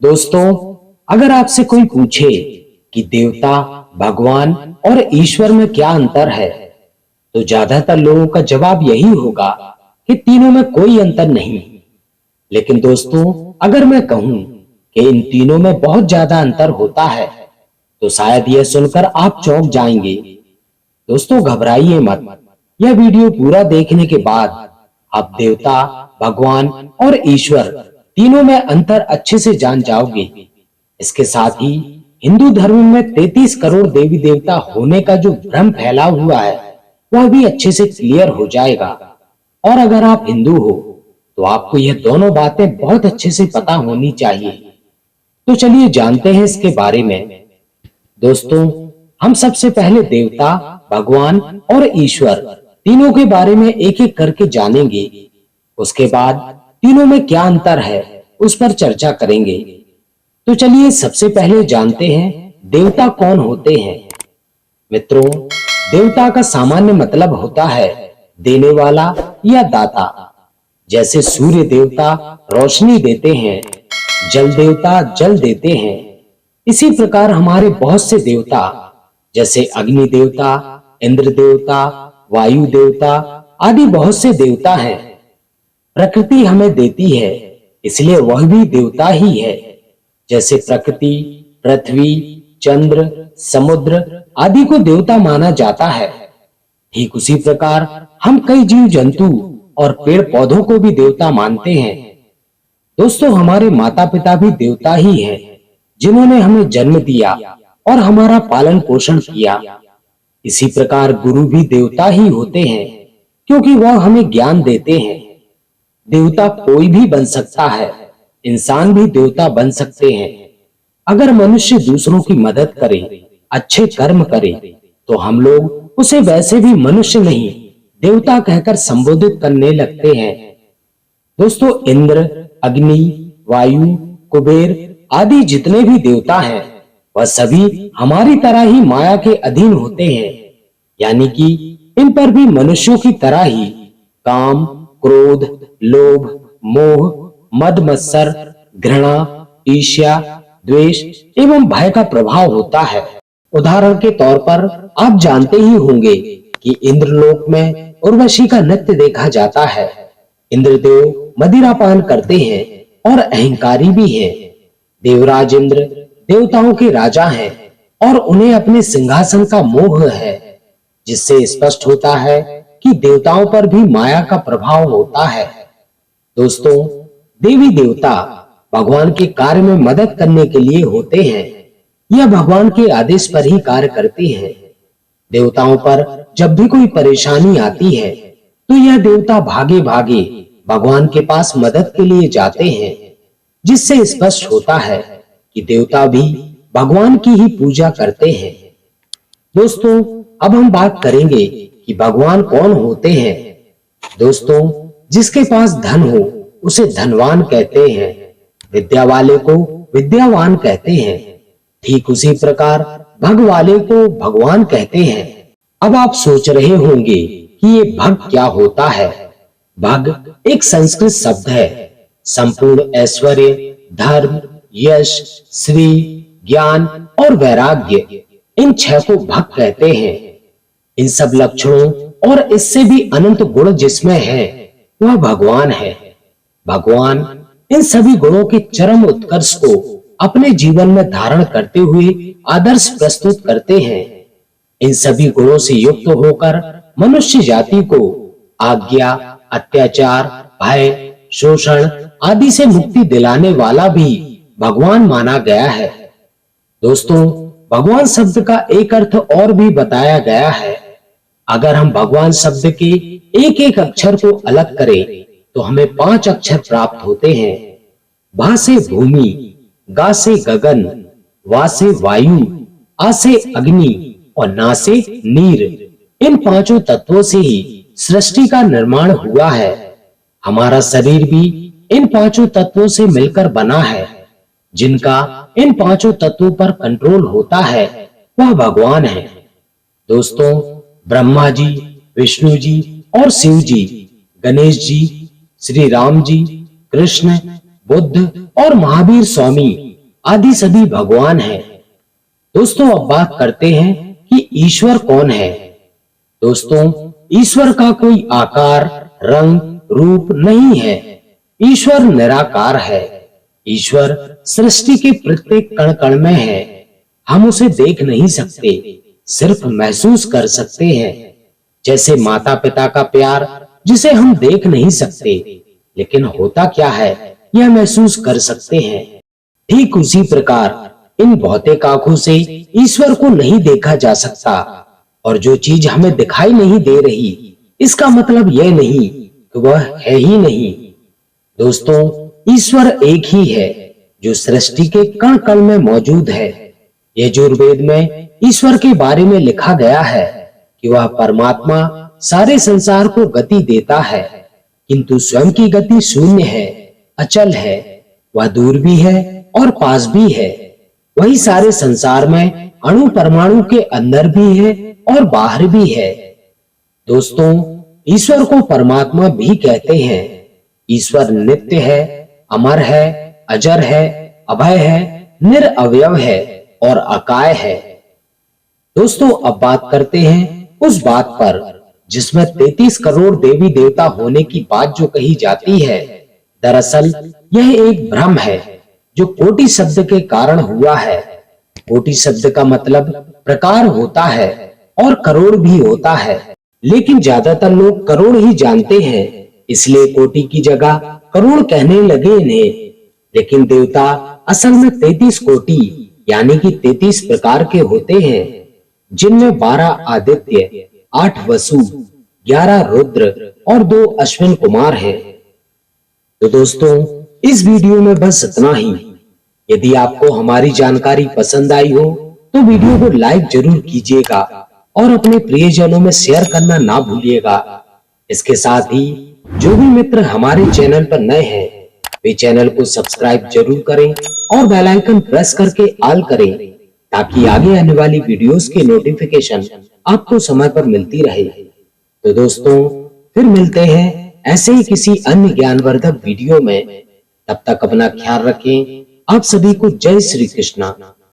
दोस्तों, अगर आपसे कोई पूछे कि देवता, भगवान और ईश्वर में क्या अंतर है, तो ज्यादातर लोगों का जवाब यही होगा कि तीनों में कोई अंतर नहीं। लेकिन दोस्तों, अगर मैं कहूं कि इन तीनों में बहुत ज्यादा अंतर होता है, तो शायद यह सुनकर आप चौंक जाएंगे। दोस्तों, घबराइए मत। यह वीडियो पूरा देखने के बाद आप देवता, भगवान और ईश्वर तीनों में अंतर अच्छे से जान जाओगे। इसके साथ ही हिंदू धर्म में 33 करोड़ देवी देवता होने का जो भ्रम फैला हुआ है, वह भी अच्छे से क्लियर हो जाएगा। और अगर आप हिंदू हो, तो आपको यह दोनों बातें बहुत अच्छे से पता होनी चाहिए। तो चलिए जानते हैं इसके बारे में। दोस्तों, हम सबसे पहले देवता, भगवान और ईश्वर तीनों के बारे में एक एक करके जानेंगे। उसके बाद तीनों में क्या अंतर है, उस पर चर्चा करेंगे। तो चलिए सबसे पहले जानते हैं देवता कौन होते हैं। मित्रों, देवता का सामान्य मतलब होता है देने वाला या दाता। जैसे सूर्य देवता रोशनी देते हैं, जल देवता जल देते हैं। इसी प्रकार हमारे बहुत से देवता, जैसे अग्नि देवता, इंद्र देवता, वायु देवता आदि बहुत से देवता हैं। प्रकृति हमें देती है, इसलिए वह भी देवता ही है। जैसे प्रकृति, पृथ्वी, चंद्र, समुद्र आदि को देवता माना जाता है। ठीक उसी प्रकार हम कई जीव जंतु और पेड़ पौधों को भी देवता मानते हैं। दोस्तों, हमारे माता पिता भी देवता ही हैं, जिन्होंने हमें जन्म दिया और हमारा पालन पोषण किया। इसी प्रकार गुरु भी देवता ही होते हैं, क्योंकि वह हमें ज्ञान देते हैं। देवता कोई भी बन सकता है, इंसान भी देवता बन सकते हैं। अगर मनुष्य दूसरों की मदद करे, अच्छे कर्म करे, तो हम लोग उसे वैसे भी मनुष्य नहीं, देवता कहकर संबोधित करने लगते हैं। दोस्तों, इंद्र, अग्नि, वायु, कुबेर आदि जितने भी देवता हैं, वह सभी हमारी तरह ही माया के अधीन होते हैं। यानी कि इन पर भी मनुष्यों की तरह ही काम, क्रोध, लोभ, मोह, मद मत्सर, घृणा, ईर्ष्या, द्वेष एवं भय का प्रभाव होता है। उदाहरण के तौर पर आप जानते ही होंगे कि इंद्रलोक में उर्वशी का नृत्य देखा जाता है। इंद्रदेव मदिरापान करते हैं और अहंकारी भी हैं। देवराज इंद्र देवताओं के राजा हैं और उन्हें अपने सिंहासन का मोह है, जिससे स्पष्ट होता है कि देवताओं पर भी माया का प्रभाव होता है। दोस्तों, देवी देवता भगवान के कार्य में मदद करने के लिए होते हैं। यह भगवान के आदेश पर ही कार्य करते हैं। देवताओं पर जब भी कोई परेशानी आती है, तो यह देवता भागे भागे भगवान के पास मदद के लिए जाते हैं, जिससे स्पष्ट होता है कि देवता भी भगवान की ही पूजा करते हैं। दोस्तों, अब हम बात करेंगे कि भगवान कौन होते हैं। दोस्तों, जिसके पास धन हो उसे धनवान कहते हैं, विद्या वाले को विद्यावान कहते हैं। ठीक उसी प्रकार भग वाले को भगवान कहते हैं। अब आप सोच रहे होंगे कि ये भग क्या होता है। भग एक संस्कृत शब्द है। संपूर्ण ऐश्वर्य, धर्म, यश, श्री, ज्ञान और वैराग्य, इन 6 को भग कहते हैं। इन सब लक्षणों और इससे भी अनंत गुण जिसमें है, वह भगवान है। भगवान इन सभी गुणों के चरम उत्कर्ष को अपने जीवन में धारण करते हुए आदर्श प्रस्तुत करते हैं। इन सभी गुणों से युक्त होकर मनुष्य जाति को आज्ञा, अत्याचार, भय, शोषण आदि से मुक्ति दिलाने वाला भी भगवान माना गया है। दोस्तों, भगवान शब्द का एक अर्थ और भी बताया गया है। अगर हम भगवान शब्द के एक एक अक्षर को अलग करें, तो हमें 5 अक्षर प्राप्त होते हैं। भा से भूमि, गा से गगन, वा से वायु, आ से अग्नि और ना से नीर। इन 5 तत्वों से ही सृष्टि का निर्माण हुआ है। हमारा शरीर भी इन 5 तत्वों से मिलकर बना है। जिनका इन 5 तत्वों पर कंट्रोल होता है, वह भगवान है। दोस्तों, ब्रह्मा जी, विष्णु जी और शिव जी, गणेश जी, श्री राम जी, कृष्ण, बुद्ध और महावीर स्वामी आदि सभी भगवान हैं। दोस्तों अब बात करते हैं कि ईश्वर कौन है। दोस्तों ईश्वर का कोई आकार, रंग, रूप नहीं है। ईश्वर निराकार है। ईश्वर सृष्टि के प्रत्येक कण कण में है। हम उसे देख नहीं सकते, सिर्फ महसूस कर सकते हैं। जैसे माता पिता का प्यार जिसे हम देख नहीं सकते, लेकिन होता क्या है यह महसूस कर सकते हैं। ठीक उसी प्रकार इन भौतिक आंखों से ईश्वर को नहीं देखा जा सकता, और जो चीज हमें दिखाई नहीं दे रही, इसका मतलब यह नहीं कि वह है ही नहीं। दोस्तों ईश्वर एक ही है जो सृष्टि के कण कण में मौजूद है। यजुर्वेद में ईश्वर के बारे में लिखा गया है कि वह परमात्मा सारे संसार को गति देता है, किंतु स्वयं की गति शून्य है, अचल है। वह दूर भी है और पास भी है। वही सारे संसार में अणु परमाणु के अंदर भी है और बाहर भी है। दोस्तों ईश्वर को परमात्मा भी कहते हैं। ईश्वर नित्य है, अमर है, अजर है, अभय है, निरअवयव है और अकाय है। दोस्तों अब बात करते हैं उस बात पर जिसमें 33 करोड़ देवी देवता होने की बात जो कही जाती है। दरअसल यह एक भ्रम है जो कोटि शब्द के कारण हुआ है। कोटि शब्द का मतलब प्रकार होता है और करोड़ भी होता है, लेकिन ज्यादातर लोग करोड़ ही जानते हैं, इसलिए कोटि की जगह करोड़ कहने लगे इन्हें। लेकिन देवता असल में 33 कोटि यानी कि 33 प्रकार के होते हैं, जिनमें 12 आदित्य, 8 वसु, 11 रुद्र और 2 अश्विन कुमार हैं। तो दोस्तों इस वीडियो में बस इतना ही। यदि आपको हमारी जानकारी पसंद आई हो तो वीडियो को लाइक जरूर कीजिएगा और अपने प्रियजनों में शेयर करना ना भूलिएगा। इसके साथ ही जो भी मित्र हमारे चैनल पर नए हैं वे चैनल को सब्सक्राइब जरूर करें और बेल आइकन प्रेस करके ऑल करें, ताकि आगे आने वाली वीडियोस के नोटिफिकेशन आपको समय पर मिलती रहे। तो दोस्तों फिर मिलते हैं ऐसे ही किसी अन्य ज्ञानवर्धक वीडियो में। तब तक अपना ख्याल रखें। आप सभी को जय श्री कृष्णा।